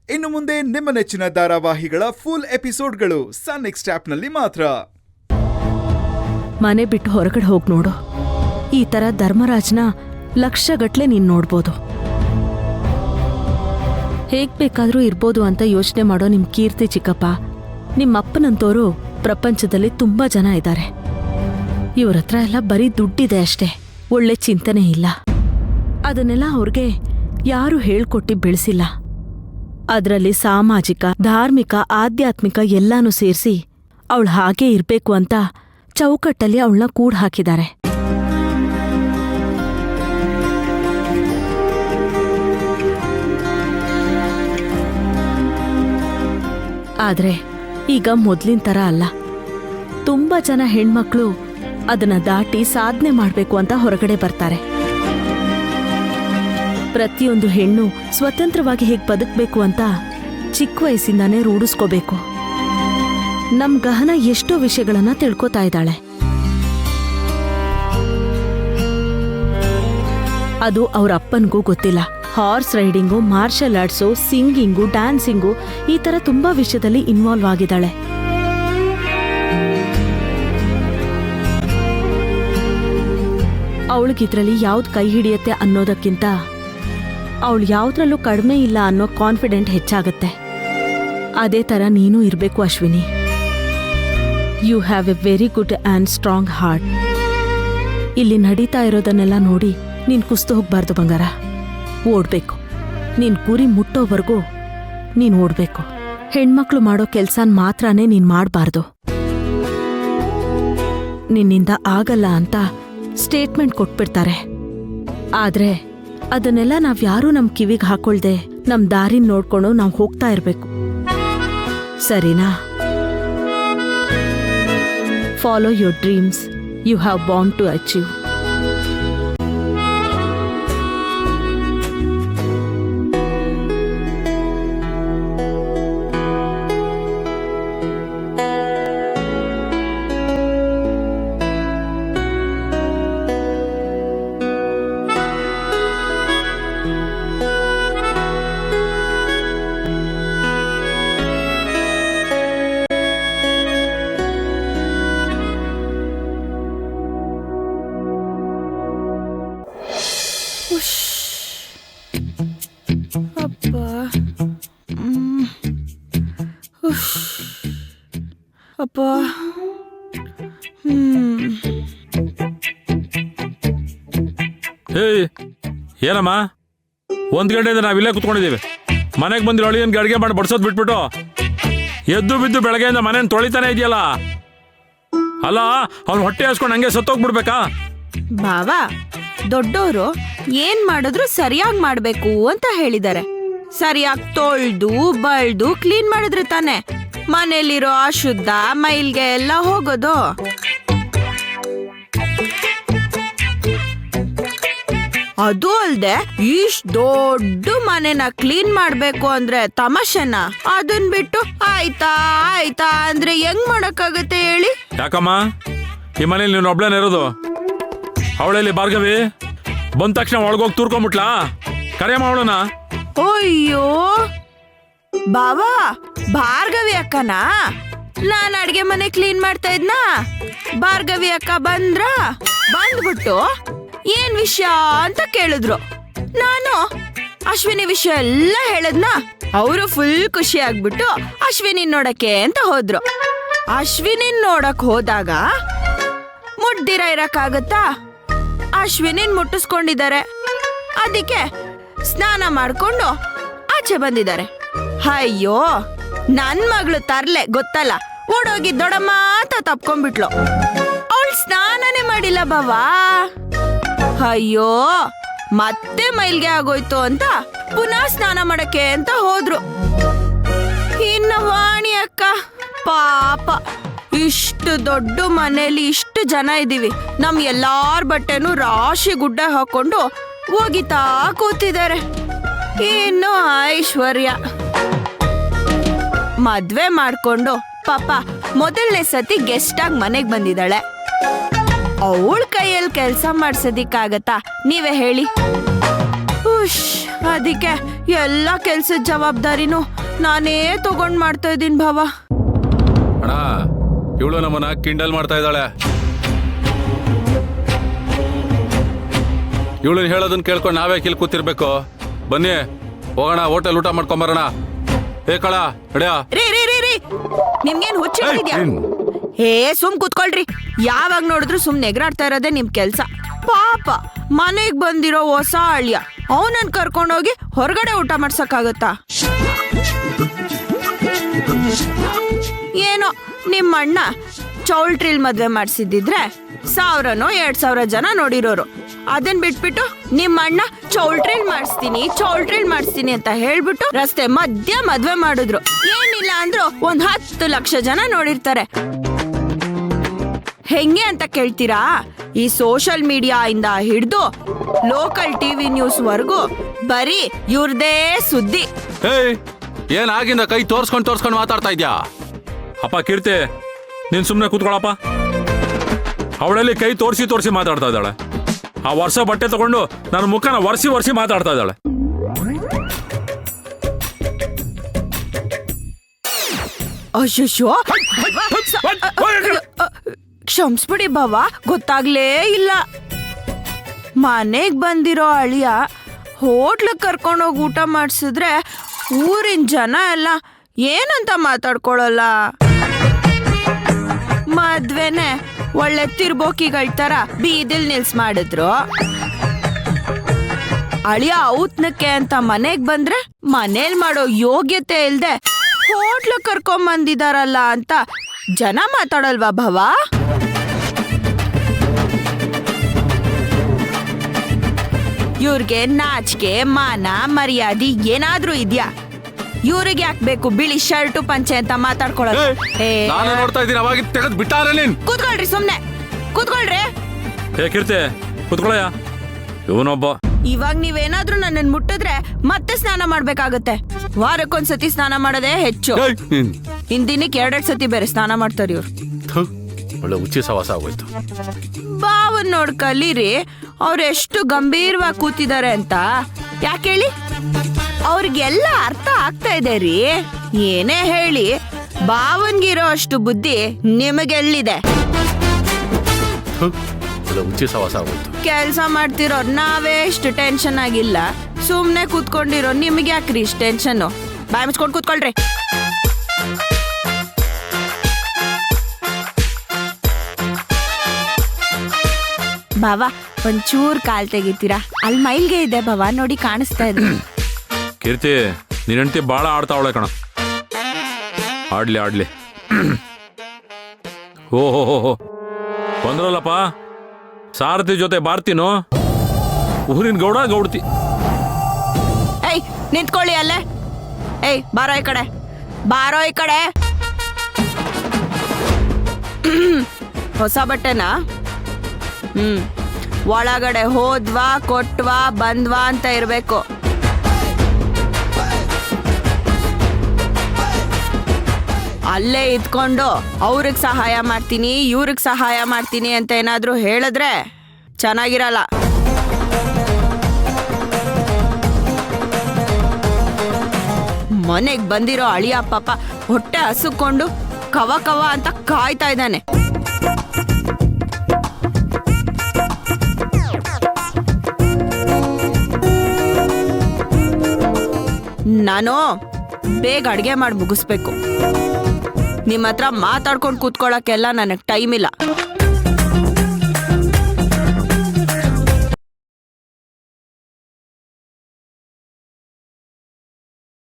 ಇನ್ನು ಮುಂದೆ ನಿಮ್ಮ ನೆಚ್ಚಿನ ಧಾರಾವಾಹಿಗಳ ಫುಲ್ ಎಪಿಸೋಡ್ಗಳು ಸನ್ ನೆಕ್ಸ್ಟ್ ಆಪ್ನಲ್ಲಿ ಮಾತ್ರ. ಮನೆ ಬಿಟ್ಟು ಹೊರಗಡೆ ಹೋಗಿ ನೋಡು. ಈ ತರ ಧರ್ಮರಾಜ್ನ ಲಕ್ಷಗಟ್ಲೆ ನೀನ್ ನೋಡ್ಬೋದು. ಹೇಗ್ ಬೇಕಾದ್ರೂ ಇರ್ಬೋದು ಅಂತ ಯೋಚನೆ ಮಾಡೋ ನಿಮ್ ಕೀರ್ತಿ ಚಿಕ್ಕಪ್ಪ, ನಿಮ್ಮಪ್ಪನಂತೋರು ಪ್ರಪಂಚದಲ್ಲಿ ತುಂಬಾ ಜನ ಇದ್ದಾರೆ. ಇವ್ರ ಹತ್ರ ಎಲ್ಲ ಬರೀ ದುಡ್ಡಿದೆ ಅಷ್ಟೇ, ಒಳ್ಳೆ ಚಿಂತನೆ ಇಲ್ಲ. ಅದನ್ನೆಲ್ಲ ಅವ್ರಿಗೆ ಯಾರು ಹೇಳ್ಕೊಟ್ಟಿ ಬೆಳೆಸಿಲ್ಲ. ಅದರಲ್ಲಿ ಸಾಮಾಜಿಕ, ಧಾರ್ಮಿಕ, ಆಧ್ಯಾತ್ಮಿಕ ಎಲ್ಲಾನು ಸೇರಿಸಿ ಅವಳು ಹಾಗೇ ಇರ್ಬೇಕು ಅಂತ ಚೌಕಟ್ಟಲ್ಲಿ ಅವಳನ್ನ ಕೂಡ್ ಹಾಕಿದ್ದಾರೆ. ಆದ್ರೆ ಈಗ ಮೊದ್ಲಿನ ತರ ಅಲ್ಲ. ತುಂಬಾ ಜನ ಹೆಣ್ಮಕ್ಳು ಅದನ್ನ ದಾಟಿ ಸಾಧನೆ ಮಾಡ್ಬೇಕು ಅಂತ ಹೊರಗಡೆ ಬರ್ತಾರೆ. ಪ್ರತಿಯೊಂದು ಹೆಣ್ಣು ಸ್ವತಂತ್ರವಾಗಿ ಹೇಗೆ ಬದುಕಬೇಕು ಅಂತ ಚಿಕ್ಕ ವಯಸ್ಸಿಂದಾನೇ ರೂಢಿಸ್ಕೋಬೇಕು. ನಮ್ ಗಹನ ಎಷ್ಟೋ ವಿಷಯಗಳನ್ನ ತಿಳ್ಕೊತಾ ಇದ್ದಾಳೆ. ಅದು ಅವ್ರ ಅಪ್ಪನ್ಗೂ ಗೊತ್ತಿಲ್ಲ. Horse riding, marshal arts, singing, dancing ಈ ತರ ತುಂಬಾ ವಿಷಯದಲ್ಲಿ ಇನ್ವಾಲ್ವ್ ಆಗಿದ್ದಾಳೆ. ಅವಳಿಗಿದ್ರಲ್ಲಿ ಯಾವ್ದು ಕೈ ಹಿಡಿಯತ್ತೆ ಅನ್ನೋದಕ್ಕಿಂತ ಅವಳು ಯಾವ್ದ್ರಲ್ಲೂ ಕಡಿಮೆ ಇಲ್ಲ ಅನ್ನೋ ಕಾನ್ಫಿಡೆಂಟ್ ಹೆಚ್ಚಾಗತ್ತೆ. ಅದೇ ತರ ನೀನು ಇರ್ಬೇಕು Ashwini. You have a very good and strong heart. ಇಲ್ಲಿ ನಡೀತಾ ಇರೋದನ್ನೆಲ್ಲ ನೋಡಿ ನೀನ್ ಕುಸ್ತು ಹೋಗ್ಬಾರ್ದು ಬಂಗಾರ. ಓಡ್ಬೇಕು. ನೀನ್ ಗುರಿ ಮುಟ್ಟೋವರೆಗೂ ನೀನ್ ಓಡ್ಬೇಕು. ಹೆಣ್ಮಕ್ಳು ಮಾಡೋ ಕೆಲ್ಸನ್ ಮಾತ್ರನೇ ನೀನ್ ಮಾಡ್ಬಾರ್ದು. ನಿನ್ನಿಂದ ಆಗಲ್ಲ ಅಂತ ಸ್ಟೇಟ್ಮೆಂಟ್ ಕೊಟ್ಬಿಡ್ತಾರೆ. ಆದ್ರೆ ಅದನ್ನೆಲ್ಲ ನಾವ್ಯಾರೂ ನಮ್ ಕಿವಿಗೆ ಹಾಕೊಳ್ದೆ ನಮ್ ದಾರಿನ್ ನೋಡ್ಕೊಂಡು ನಾವ್ ಹೋಗ್ತಾ ಇರ್ಬೇಕು. ಸರಿನಾ? Follow your dreams. You have born to achieve. ಅಪ್ಪ ಏನಮ್ಮ, 1 ಗಂಟೆಯಿಂದ ನಾವಿಲ್ಲೇ ಕುತ್ಕೊಂಡಿದ್ದೀವಿ. ಮನೆಗೆ ಬಂದಿರೋ ಅಳಿಯನ್ಗೆ ಅಡುಗೆ ಮಾಡಿ ಬಡ್ಸೋದು ಬಿಟ್ಬಿಟ್ಟು ಎದ್ದು ಬಿದ್ದು ಬೆಳಗ್ಗೆಯಿಂದ ಮನೇನ ತೊಳಿತಾನೆ ಇದೆಯಲ್ಲ. ಅಲ್ಲ, ಅವ್ನು ಹೊಟ್ಟೆ ಹಾಸ್ಕೊಂಡು ಹಂಗೆ ಸತ್ತೋಗ್ಬಿಡ್ಬೇಕಾ? ಬಾವಾ, ದೊಡ್ಡವರು ಏನ್ ಮಾಡಿದ್ರು ಸರಿಯಾಗಿ ಮಾಡ್ಬೇಕು ಅಂತ ಹೇಳಿದ್ದಾರೆ. ಸರಿಯಾಗಿ ತೊಳ್ದು ಬಳ್ದು ಕ್ಲೀನ್ ಮಾಡಿದ್ರೆ ತಾನೆ ಮನೇಲಿರೋ ಅಶುದ್ಧ ಮೈಲ್ಗೆ ಎಲ್ಲ ಹೋಗೋದು. ಅದು ಅಲ್ದೆ ಇಷ್ಟ್ ದೊಡ್ಡ ಮನೆನ ಕ್ಲೀನ್ ಮಾಡ್ಬೇಕು ಅಂದ್ರೆ ತಮಾಷೆನ? ಅದನ್ ಬಿಟ್ಟು ಆಯ್ತಾ ಆಯ್ತಾ ಅಂದ್ರೆ ಹೆಂಗ್ ಮಾಡಕ್ಕಾಗತ್ತೆ ಹೇಳಿ? ಯಾಕಮ್ಮ, ಈ ಮನೇಲಿ ನೀನು ಒಬ್ಳೇನ ಇರೋದು? ಅವಳಲ್ಲಿ ಭಾರ್ಗವಿ ಬಂದ ತಕ್ಷಣ ಒಳಗೋಗಿ ತೂರ್ಕೊಂಬಿಟ್ಲಾ? ಕರೆಯಮ್ಮ ಅವಳನ್ನ. ಅಯ್ಯೋ ಬಾವಾ, ಭಾರ್ಗವಿ ಅಕ್ಕನಾ? ನಾನ್ ಅಡ್ಗೆ ಮನೆ ಕ್ಲೀನ್ ಮಾಡ್ತಾ ಇದ್ನಾ, ಭಾರ್ಗವಿ ಅಕ್ಕ ಬಂದ್ಬಿಟ್ಟು ಏನ್ ವಿಷಯ ಅಂತ ಕೇಳಿದ್ರು. ನಾನು ಅಶ್ವಿನಿ ವಿಷಯ ಎಲ್ಲ ಹೇಳದ್ನ. ಅವರು ಫುಲ್ ಖುಷಿ ಆಗ್ಬಿಟ್ಟು ಅಶ್ವಿನಿ ನೋಡಕ್ಕೆ ಅಂತ ಹೋದ್ರು. ಅಶ್ವಿನಿ ನೋಡಕ್ ಹೋದಾಗ ಮುಟ್ದಿರ ಇರಕ್ಕಾಗತ್ತಾ? ಅಶ್ವಿನಿನ್ ಮುಟ್ಟಿಸ್ಕೊಂಡಿದ್ದಾರೆ. ಅದಕ್ಕೆ ಸ್ನಾನ ಮಾಡ್ಕೊಂಡು ಆಚೆ ಬಂದಿದ್ದಾರೆ. ಅಯ್ಯೋ, ನನ್ ಮಗಳು ತರ್ಲೆ ಗೊತ್ತಲ್ಲ, ಓಡೋಗಿ ದೊಡ್ಡಮ್ಮ ಅಂತ ತಪ್ಕೊಂಡ್ಬಿಟ್ಲು. ಅವಳು ಸ್ನಾನನೇ ಮಾಡಿಲ್ಲ ಬಾವಾ. ಅಯ್ಯೋ, ಮತ್ತೆ ಮೈಲ್ಗೆ ಆಗೋಯ್ತು ಅಂತ ಪುನಃ ಸ್ನಾನ ಮಾಡಕ್ಕೆ ಅಂತ ಹೋದ್ರು. ಇನ್ನು ವಾಣಿ ಅಕ್ಕ ಪಾಪ, ಇಷ್ಟು ದೊಡ್ಡ ಮನೇಲಿ ಇಷ್ಟು ಜನ ಇದೀವಿ, ನಮ್ ಎಲ್ಲಾರ್ ಬಟ್ಟೆನೂ ರಾಶಿ ಗುಡ್ಡ ಹಾಕೊಂಡು ಹೋಗಿತಾ ಕೂತಿದ್ದಾರೆ. ಇನ್ನು ಐಶ್ವರ್ಯ ಮದ್ವೆ ಮಾಡ್ಕೊಂಡು ಪಾಪ ಮೊದಲನೇ ಸತಿ ಗೆಸ್ಟ್ ಆಗಿ ಮನೆಗ್ ಬಂದಿದ್ದಾಳೆ. ಅವಳ ಕೈಯಲ್ಲಿ ಕೆಲಸ ಮಾಡ್ಸೋದಿಕ್ಕಾಗತ್ತಾ? ನೀವೇ ಹೇಳಿ. ಅದಕ್ಕೆ ಎಲ್ಲ ಕೆಲ್ಸದ ಜವಾಬ್ದಾರಿನೂ ನಾನೇ ತಗೊಂಡ್ ಮಾಡ್ತಾ ಇದ್ದೀನಿ ಭಾವ. ಅಣ್ಣ ಇವಳು ನಮ್ಮನ್ನ ಕಿಂಡಲ್ ಮಾಡ್ತಾ ಇದ್ದಾಳೆ. ಇವಳನ್ನ ಹೇಳೋದನ್ನ ಕೇಳ್ಕೊಂಡು ನಾವೇ ಕಿಲ್ ಕೂತಿರ್ಬೇಕು. ಬನ್ನಿ ಹೋಗೋಣ, ಹೋಟೆಲ್ ಊಟ ಮಾಡ್ಕೊಂಬರೋಣ. ಏ ಕಳ ನಡ್ಯಾ. ರೀ ರೀ ರೀ ರೀ ನಿಮ್ಗೇನ್ ಹುಚ್ಚಿದ್ಯಾ? ಸುಮ್ ಕೂತ್ಕೊಳ್ರಿ. ಯಾವಾಗ ನೋಡಿದ್ರು ಸುಮ್ ನೆಗ್ರಾಡ್ತಾ ಇರೋದೇ ನಿಮ್ ಕೆಲ್ಸ. ಪಾಪ ಮನೆಗ್ ಬಂದಿರೋ ಹೊಸ ಅಳಿಯ, ಅವನನ್ನ ಕರ್ಕೊಂಡೋಗಿ ಹೊರಗಡೆ ಊಟ ಮಾಡ್ಸಕ್ಕಾಗತ್ತಾ? ಏನೋ ನಿಮ್ಮಣ್ಣ ಚೌಲ್ಟ್ರಿಲ್ ಮದ್ವೆ ಮಾಡ್ಸಿದ್ದಿದ್ರೆ 1000ನೋ 2000 ಜನ ನೋಡಿರೋರು. ಅದನ್ ಬಿಟ್ಬಿಟ್ಟು ನಿಮ್ಮಣ್ಣ ಚೌಲ್ಟ್ರಿಲ್ ಮಾಡಿಸ್ತೀನಿ ಅಂತ ಹೇಳ್ಬಿಟ್ಟು ರಸ್ತೆ ಮಧ್ಯ ಮದ್ವೆ ಮಾಡಿದ್ರು. ಏನಿಲ್ಲ ಅಂದ್ರು 10 ಲಕ್ಷ ಜನ ನೋಡಿರ್ತಾರೆ. ಹೆಂಗೆ ಅಂತ ಕೇಳ್ತೀರಾ? ಈ ಸೋಷಿಯಲ್ ಮೀಡಿಯಾ ಇಂದ ಹಿಡ್ದು ಲೋಕಲ್ ಟಿವಿ ನ್ಯೂಸ್ ವರ್ಗೂ ಬರೀ ಇವ್ರದೇ ಸುದ್ದಿ. ಏನ್ ಆಗಿಂದ ಕೈ ತೋರ್ಸ್ಕೊಂಡ್ ಮಾತಾಡ್ತಾ ಇದ್ಯಾ? ಅಪ್ಪ ಕೀರ್ತಿ, ನೀನ್ ಸುಮ್ಮನೆ ಕೂತ್ಕೊಳಪ್ಪ. ಅವಳಲ್ಲಿ ಕೈ ತೋರಿಸಿ ಮಾತಾಡ್ತಾ ಇದ್ದಾಳೆ. ಆ ವರ್ಷ ಬಟ್ಟೆ ತಗೊಂಡು ನನ್ನ ಮುಖನ ಒರೆಸಿ ಮಾತಾಡ್ತಾ ಇದ್ದಾಳೆ. ಅಯ್ಯೋ, ಕ್ಷಮಿಸ್ಬಿಡಿ ಬಾವ, ಗೊತ್ತಾಗ್ಲೇ ಇಲ್ಲ. ಮನೆಗ್ ಬಂದಿರೋ ಅಳಿಯ ಹೋಟ್ಲಿಗೆ ಕರ್ಕೊಂಡೋಗಿ ಊಟ ಮಾಡಿಸಿದ್ರೆ ಊರಿನ ಜನ ಎಲ್ಲ ಏನಂತ ಮಾತಾಡ್ಕೊಳಲ್ಲ. ಮದ್ವೆನೆ ಒಳ್ಳೆ ತಿರ್ಬೋಕಿಗಳ ತರ ಬೀದಿಲ್ ನಿಲ್ಸ್ ಮಾಡಿದ್ರು. ಅಳಿಯ ಔತ್ನಕ್ಕೆ ಅಂತ ಮನೆಗ್ ಬಂದ್ರೆ ಮನೇಲ್ ಮಾಡೋ ಯೋಗ್ಯತೆ ಇಲ್ದೆ ಹೋಟ್ಲು ಕರ್ಕೊಂಬಂದಿದಾರಲ್ಲ ಅಂತ ಜನ ಮಾತಾಡಲ್ವಾ ಭವ? ಇವ್ರಿಗೆ ನಾಚಿಕೆ ಮಾನ ಮರ್ಯಾದೆ ಏನಾದ್ರೂ ಇದ್ಯಾ? ಇವ್ರಿಗೆ ಯಾಕೆ ಬೇಕು ಬಿಳಿ ಶರ್ಟು ಪಂಚೆ ಅಂತ ಮಾತಾಡ್ಕೊಳ್ಳೋದು? ನಾನು ನೋಡ್ತಾ ಇದ್ದೀನಿ, ಅವಾಗ ತೆಗೆದು ಬಿಟ್ಟಾರೆ. ನೀನ್ ಕೂತ್ಕೊಳ್ರಿ, ಸುಮ್ನೆ ಕೂತ್ಕೊಳ್ರಿ. ಹೇ ಕೀರ್ತಿ, ಕೂತ್ಕೊಳ್ಳಯ್ಯ. ಇವನೊಬ್ಬ. ಇವಾಗ ನೀವೇನಾದ್ರೂ ನನ್ನನ್ ಮುಟ್ಟಿದ್ರೆ ಮತ್ತೆ ಸ್ನಾನ ಮಾಡ್ಬೇಕಾಗತ್ತೆ. ವಾರಕ್ಕೊಂದ್ಸತಿ ಸ್ನಾನ ಮಾಡೋದೇ ಹೆಚ್ಚು. ಹಿಂದಿನಕ್ಕೆ 2 ಸತಿ ಬೇರೆ ಸ್ನಾನ ಮಾಡ್ತಾರೆ ಇವ್ರು. ಒಳ್ಳೆ ಉಚ್ಚಿ ಸವಾಸ ಆಗೋಯ್ತು. ಬಾವನ್ ನೋಡ್ ಕಲೀರಿ, ಅವ್ರೆಷ್ಟು ಗಂಭೀರವಾಗಿ ಕೂತಿದ್ದಾರೆ ಅಂತ. ಯಾಕೆ ಹೇಳಿ? ಅವ್ರಿಗೆಲ್ಲ ಅರ್ಥ ಆಗ್ತಾ ಇದೆ ರೀ. ಏನೇ ಹೇಳಿ ಬಾವನ್ಗಿರೋ ಅಷ್ಟು ಬುದ್ಧಿ ನಿಮಗೆಲ್ಲಿದೆ? ಉಚ್ಚಿ ಸವಾಸ ಆಗೋಯ್ತು. ಕೆಲ್ಸ ಮಾಡ್ತಿರೋ ನಾವೇ ಇಷ್ಟು ಟೆನ್ಷನ್ ಆಗಿಲ್ಲ, ಸುಮ್ನೆ ಕೂತ್ಕೊಂಡಿರೋ ನಿಮ್ಗೆ ಯಾಕ್ರಿ ಇಷ್ಟು ಟೆನ್ಷನ್? ಬಾಯ್ ಮುಚ್ಕೊಂಡು ಕೂತ್ಕೊಳ್ರಿ. ಬಾವಾ, ಒಂಚೂರ್ ಕಾಲ್ ತೆಗಿತೀರಾ? ಅಲ್ಲಿ ಮೈಲ್ಗೆ ಇದೆ ಬಾವಾ, ನೋಡಿ ಕಾಣಿಸ್ತಾ ಇದೆ. ಕೀರ್ತಿ, ನೀನ್ ಹೆಂಡತಿ ಬಾಳ ಆಡ್ತಾವಳೆ ಕಣ. ಆಡ್ಲಿ. ಓಹೋ ಬಂದ್ರಲ್ಲಪ್ಪ, ಸಾರಥಿ ಜೊತೆ ಬಾರ್ತೀನೋ? ಊರಿನ ಗೌಡ್ತಿ. ಏಯ್ ನಿಂತ್ಕೊಳ್ಳಿ ಅಲ್ಲೇ. ಏಯ್ ಬಾರೋ ಈ ಕಡೆ. ಹೊಸ ಬಟ್ಟೆನಾ? ಒಳಗಡೆ ಹೋದ್ವಾ ಕೊಟ್ವಾ ಬಂದ್ವಾ ಅಂತ ಇರ್ಬೇಕು. ಅಲ್ಲೇ ಇದ್ಕೊಂಡು ಅವ್ರಿಗೆ ಸಹಾಯ ಮಾಡ್ತೀನಿ ಇವ್ರಿಗೆ ಸಹಾಯ ಮಾಡ್ತೀನಿ ಅಂತ ಏನಾದ್ರೂ ಹೇಳಿದ್ರೆ ಚೆನ್ನಾಗಿರಲ್ಲ. ಮನೆಗ್ ಬಂದಿರೋ ಅಳಿಯ ಪಾಪ ಹೊಟ್ಟೆ ಹಸುಕೊಂಡು ಕವ ಅಂತ ಕಾಯ್ತಾ ಇದ್ದಾನೆ. ನಾನು ಬೇಗ ಅಡ್ಗೆ ಮಾಡಿ ಮುಗಿಸ್ಬೇಕು. ನಿಮ್ಮ ಹತ್ರ ಮಾತಾಡ್ಕೊಂಡು ಕೂತ್ಕೊಳ್ಳೋಕ್ಕೆಲ್ಲ ನನಗೆ ಟೈಮ್ ಇಲ್ಲ.